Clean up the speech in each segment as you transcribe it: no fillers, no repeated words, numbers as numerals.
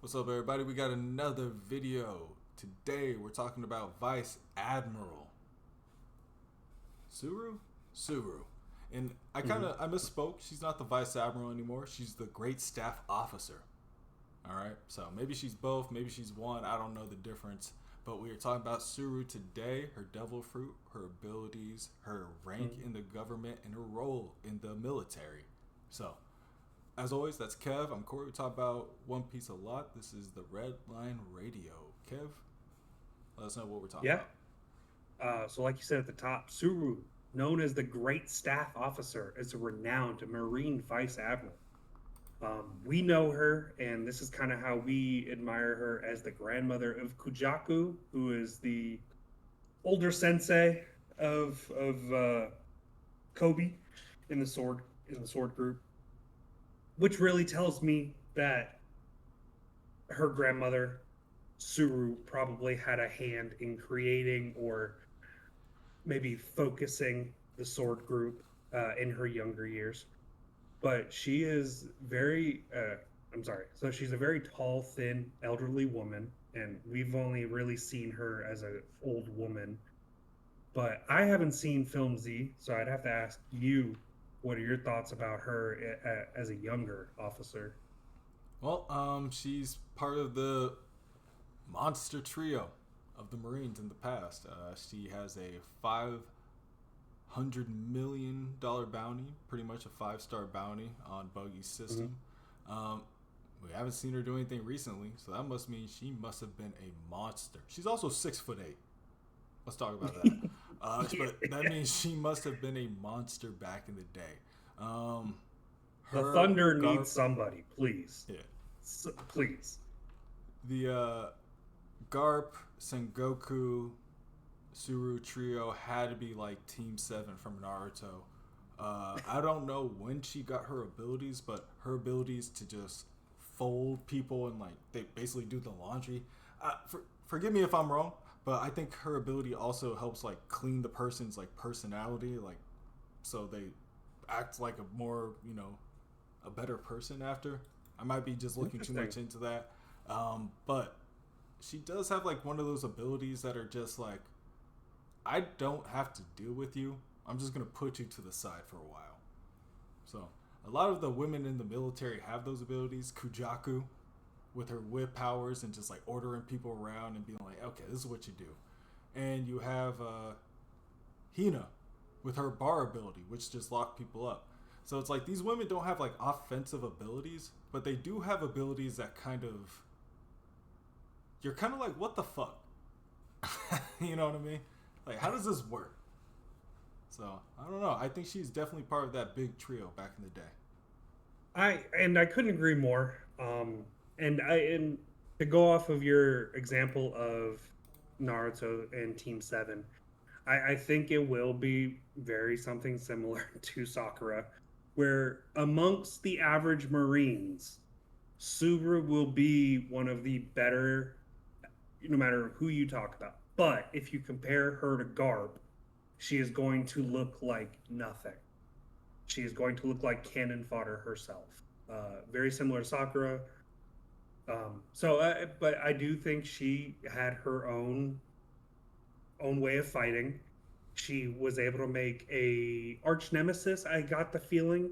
What's up, everybody? We got another video. Today, we're talking about Vice Admiral Tsuru. Tsuru, and I misspoke. She's not the Vice Admiral anymore. She's the Great Staff Officer. All right, so maybe she's both, maybe she's one. I don't know the difference. But we are talking about Tsuru today. Her devil fruit, her abilities, her rank in the government, and her role in the military. So, as always, that's Kev. I'm Corey. We talk about One Piece a lot. This is the Red Line Radio. Kev, let us know what we're talking Yeah. about. So, like you said at the top, Tsuru, known as the Great Staff Officer, is a renowned Marine Vice Admiral. We know her, and this is kind of how we admire her as the grandmother of Kujaku, who is the older sensei of Kobe in the sword group, which really tells me that her grandmother Tsuru probably had a hand in creating or maybe focusing the sword group in her younger years. But she is I'm sorry. So she's a very tall, thin, elderly woman, and we've only really seen her as an old woman. But I haven't seen Film Z, so I'd have to ask you, what are your thoughts about her as a younger officer? Well, she's part of the monster trio of the Marines in the past. She has a $500 million bounty, pretty much a 5-star bounty on Buggy's system. We haven't seen her do anything recently, so that must mean she must have been a monster. She's also 6'8". Let's talk about that. But that means she must have been a monster back in the day. The Her Thunder garb, needs somebody, please. yeah, Please. the Garp, Sengoku, Tsuru trio had to be like Team 7 from Naruto. I don't know when she got her abilities, but her abilities to just fold people and like they basically do the laundry. Forgive me if I'm wrong, but I think her ability also helps like clean the person's like personality, like so they act like a more a better person after. I might be just looking too Interesting. much into that, but she does have like one of those abilities that are just like I don't have to deal with you. I'm just gonna put you to the side for a while. So a lot of the women in the military have those abilities. Kujaku with her whip powers and just like ordering people around and being like, okay, this is what you do. And you have Hina with her bar ability, which just lock people up. So it's like these women don't have like offensive abilities, but they do have abilities that kind of you're kind of like, what the fuck? You know what I mean? Like, how does this work? So I don't know. I think she's definitely part of that big trio back in the day. I couldn't agree more. And to go off of your example of Naruto and Team Seven, I think it will be very something similar to Sakura, where amongst the average Marines, Subaru will be one of the better, no matter who you talk about. But if you compare her to Garb, she is going to look like nothing. She is going to look like cannon fodder herself. Very similar to Sakura. But I do think she had her own way of fighting. She was able to make a arch nemesis. I got the feeling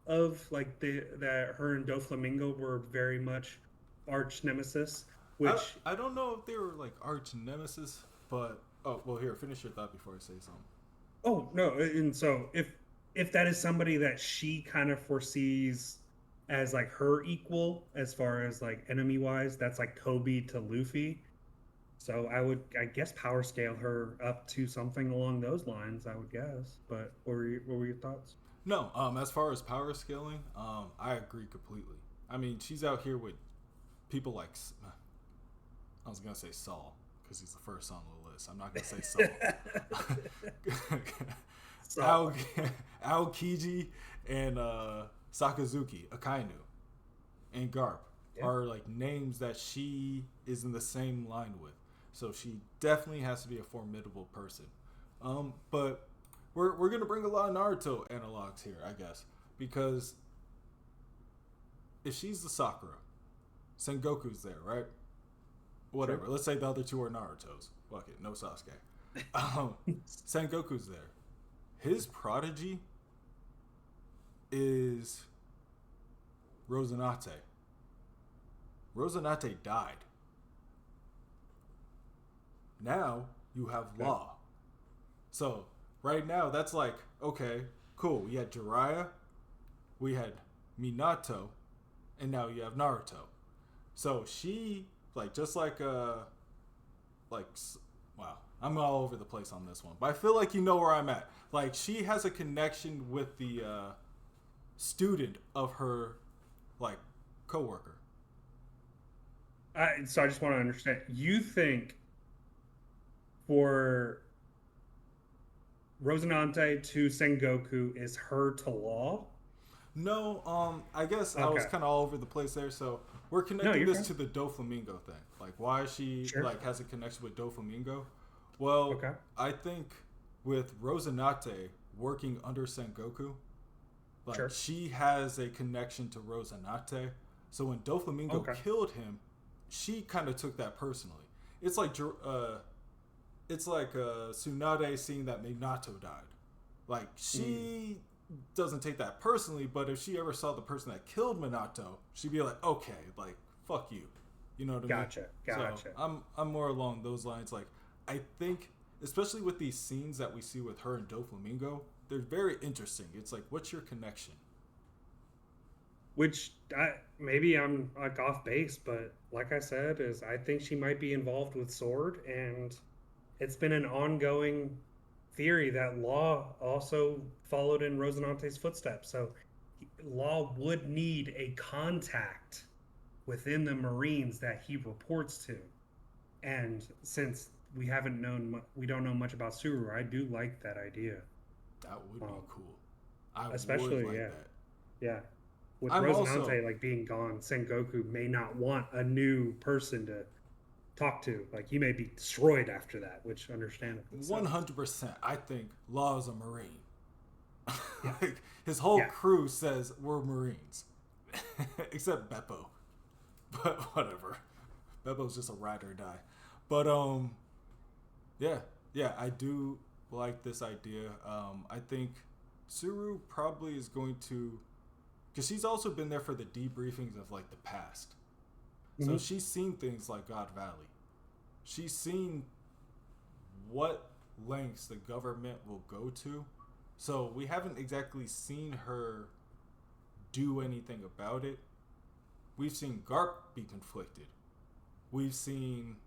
of like the that her and Doflamingo were very much arch nemesis. I Which I don't know if they were like arch nemesis, but oh well, here finish your thought before I say something. oh no, and so if that is somebody that she kind of foresees as like her equal as far as like enemy wise, that's like Kobe to Luffy. So I guess, power scale her up to something along those lines. I would guess. But what were your thoughts? No, as far as power scaling, I agree completely. I mean, she's out here with people like I was gonna say Saul because he's the first on the list. I'm not gonna say Saul. So Ao, Aokiji and Sakazuki, Akainu, and Garp yeah, are like names that she is in the same line with. So she definitely has to be a formidable person. But we're gonna bring a lot of Naruto analogs here, I guess, because if she's the Sakura, Sengoku's there, right? Whatever. Sure. Let's say the other two are Naruto's. Fuck it, no Sasuke. Sengoku's there. His prodigy is Rosanate. Rosanate died. Now you have Law. So right now that's like, okay, cool. We had Jiraiya, we had Minato, and now you have Naruto. So she just like wow, I'm all over the place on this one, but I feel like you know where I'm at. Like she has a connection with the student of her coworker. So I just want to understand. You think for Rosinante to Sengoku is her to Law? No, I guess I was Okay. kind of all over the place there. So we're No, connecting you're this fine. to the Doflamingo thing. Like why she Sure. has a connection with Doflamingo. Well, Okay. I think with Rosinante working under Sengoku, Sure. she has a connection to Rosinante. So when Doflamingo Okay. killed him, she kind of took that personally. It's like Tsunade seeing that Minato died. Like she doesn't take that personally, but if she ever saw the person that killed Minato, she'd be like, okay, like fuck you. You know what I mean? Gotcha. So I'm more along those lines. Like I think, especially with these scenes that we see with her and Doflamingo, they're very interesting. It's like, what's your connection? Which maybe I'm like off base, but like I said, is I think she might be involved with Sword, and it's been an ongoing theory that Law also followed in Rosinante's footsteps. So Law would need a contact within the Marines that he reports to. And since we don't know much about Tsuru, I do like that idea. That would be cool. I would Especially, like yeah, that. yeah. With I'm also Rosinante like being gone, Sengoku may not want a new person to talk to. Like he may be destroyed after that, which understandably so. 100%. I think Law is a Marine. Yeah, Like his whole yeah. crew says we're Marines, except Beppo. But whatever. Beppo's just a ride or die. But yeah, I do like this idea. I think Tsuru probably is going to, because she's also been there for the debriefings of the past. So Mhm. she's seen things like God Valley. She's seen what lengths the government will go to. So we haven't exactly seen her do anything about it. We've seen Garp be conflicted. We've seen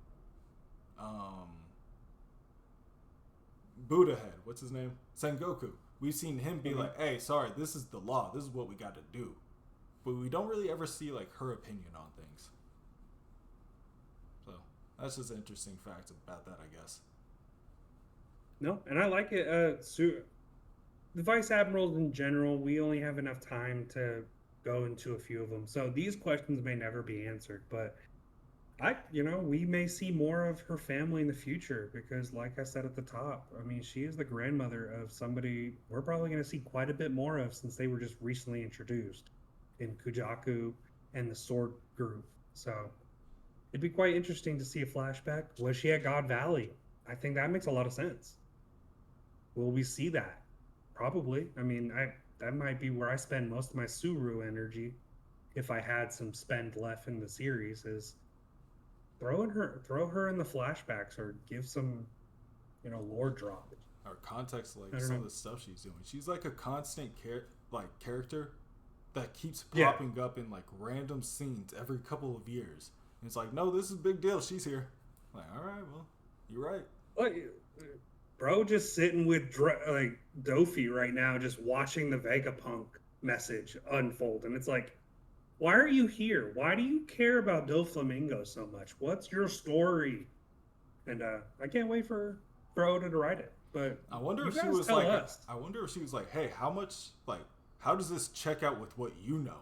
Buddha Head, what's his name? Sengoku. We've seen him be like, hey, sorry, this is the law. This is what we got to do. But we don't really ever see her opinion on things. So that's just an interesting fact about that, I guess. No, and I like it. The vice admirals in general, we only have enough time to go into a few of them. So these questions may never be answered, but we may see more of her family in the future because, like I said at the top, I mean, she is the grandmother of somebody we're probably going to see quite a bit more of since they were just recently introduced in Kujaku and the Sword Group. So it'd be quite interesting to see a flashback. Was she at God Valley? I think that makes a lot of sense. Will we see that? Probably. I mean, that might be where I spend most of my Tsuru energy if I had some spend left in the series is throw her in the flashbacks or give some lore drop. Or context, I don't some know. of the stuff she's doing. She's like a constant character that keeps Yeah. popping up in random scenes every couple of years. And it's like, no, this is a big deal. She's here. Like, all right, well, you're right. Like, bro, just sitting with Dofi right now, just watching the Vegapunk message unfold, and it's like, why are you here? Why do you care about Doflamingo so much? What's your story? And I can't wait for Bro to write it. But I wonder you if she guys was tell us. I wonder if she was like, hey, how much how does this check out with what you know?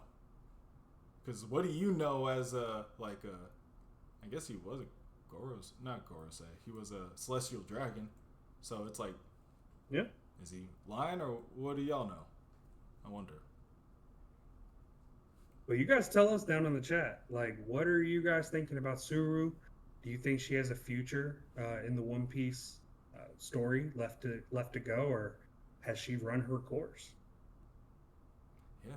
Because what do you know as I guess he was a not Gorosei. He was a celestial dragon. So it's like, Yeah. is he lying or what do y'all know? I wonder. Well, you guys tell us down in the chat. Like, what are you guys thinking about Tsuru? Do you think she has a future in the One Piece story left to go, or has she run her course? Yeah.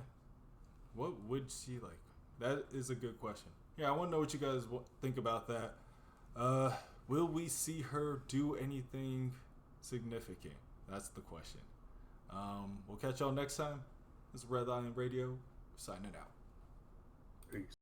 What would she like? That is a good question. Yeah, I want to know what you guys think about that. Uh, will we see her do anything significant? That's the question. We'll catch y'all next time. This is Red Lion Radio, signing out. Peace.